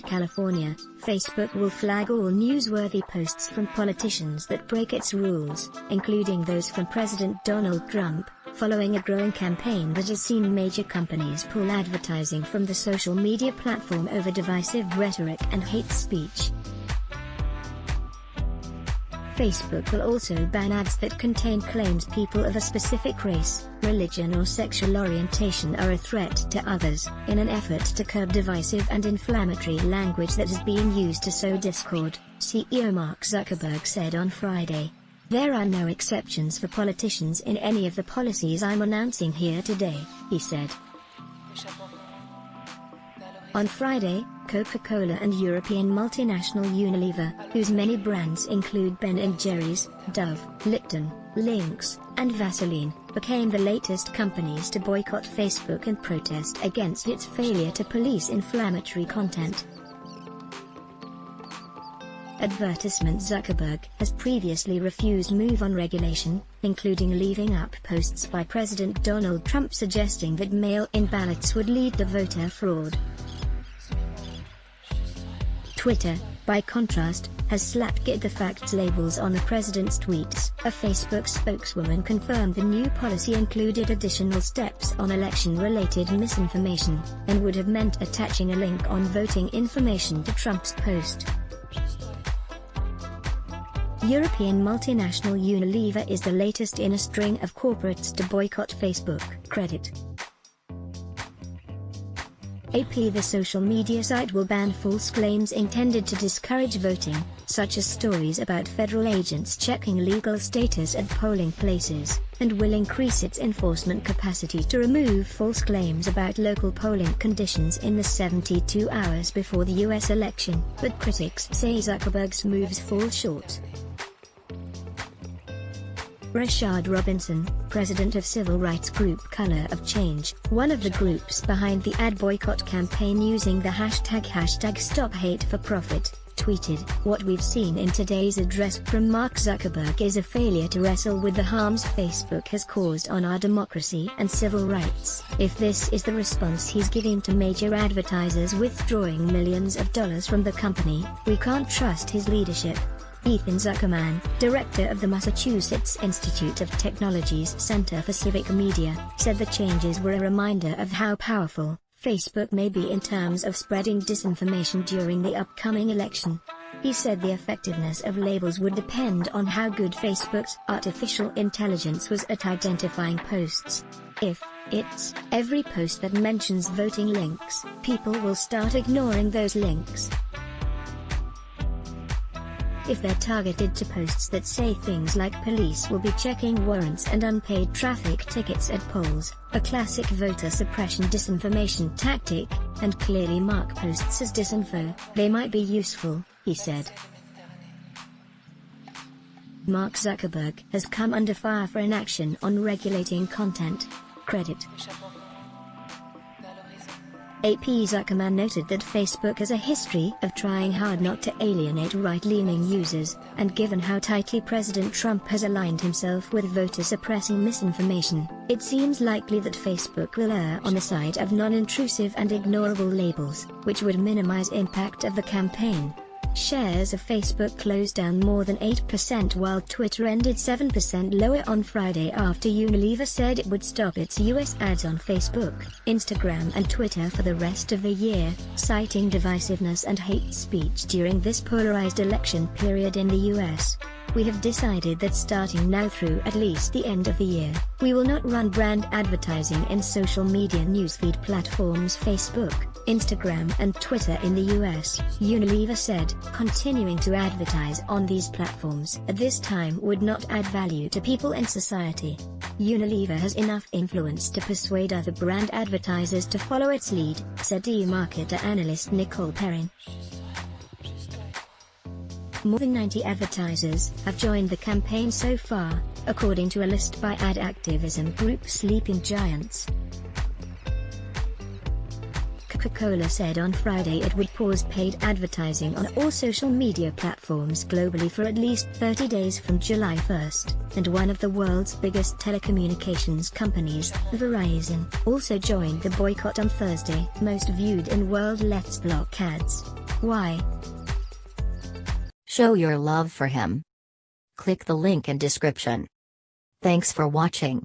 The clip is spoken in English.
California, Facebook will flag all newsworthy posts from politicians that break its rules, including those from President Donald Trump, following a growing campaign that has seen major companies pull advertising from the social media platform over divisive rhetoric and hate speech. Facebook will also ban ads that contain claims people of a specific race, religion or sexual orientation are a threat to others, in an effort to curb divisive and inflammatory language that is being used to sow discord, CEO Mark Zuckerberg said on Friday. There are no exceptions for politicians in any of the policies I'm announcing here today, he said. On Friday, Coca-Cola and European multinational Unilever, whose many brands include Ben & Jerry's, Dove, Lipton, Lynx, and Vaseline, became the latest companies to boycott Facebook and protest against its failure to police inflammatory content. Advertisement Zuckerberg has previously refused move on regulation, including leaving up posts by President Donald Trump suggesting that mail-in ballots would lead to voter fraud. Twitter, by contrast, has slapped "Get the Facts" labels on the president's tweets. A Facebook spokeswoman confirmed the new policy included additional steps on election-related misinformation, and would have meant attaching a link on voting information to Trump's post. European multinational Unilever is the latest in a string of corporates to boycott Facebook. Credit AP. The social media site will ban false claims intended to discourage voting, such as stories about federal agents checking legal status at polling places, and will increase its enforcement capacity to remove false claims about local polling conditions in the 72 hours before the U.S. election, but critics say Zuckerberg's moves fall short. Rashad Robinson, president of civil rights group Color of Change, one of the groups behind the ad boycott campaign using the hashtag #StopHateForProfit, tweeted, "What we've seen in today's address from Mark Zuckerberg is a failure to wrestle with the harms Facebook has caused on our democracy and civil rights. If this is the response he's giving to major advertisers withdrawing millions of dollars from the company, we can't trust his leadership." Ethan Zuckerman, director of the Massachusetts Institute of Technology's Center for Civic Media, said the changes were a reminder of how powerful Facebook may be in terms of spreading disinformation during the upcoming election. He said the effectiveness of labels would depend on how good Facebook's artificial intelligence was at identifying posts. If it's every post that mentions voting links, people will start ignoring those links. If they're targeted to posts that say things like "police will be checking warrants and unpaid traffic tickets at polls," a classic voter suppression disinformation tactic, and clearly mark posts as disinfo, they might be useful, he said. Mark Zuckerberg has come under fire for inaction on regulating content. Credit AP. Zuckerman noted that Facebook has a history of trying hard not to alienate right-leaning users, and given how tightly President Trump has aligned himself with voter-suppressing misinformation, it seems likely that Facebook will err on the side of non-intrusive and ignorable labels, which would minimize impact of the campaign. Shares of Facebook closed down more than 8% while Twitter ended 7% lower on Friday after Unilever said it would stop its US ads on Facebook, Instagram and Twitter for the rest of the year, citing divisiveness and hate speech during this polarized election period in the US. "We have decided that starting now through at least the end of the year, we will not run brand advertising in social media newsfeed platforms Facebook, Instagram and Twitter in the US, Unilever said. Continuing to advertise on these platforms at this time would not add value to people and society. Unilever has enough influence to persuade other brand advertisers to follow its lead, said e-marketer analyst Nicole Perrin. More than 90 advertisers have joined the campaign so far, according to a list by ad activism group Sleeping Giants. Coca-Cola said on Friday it would pause paid advertising on all social media platforms globally for at least 30 days from July 1, and one of the world's biggest telecommunications companies, Verizon, also joined the boycott on Thursday. Most viewed in world Let's Block ads. Why? Show your love for him. Click the link in description. Thanks for watching.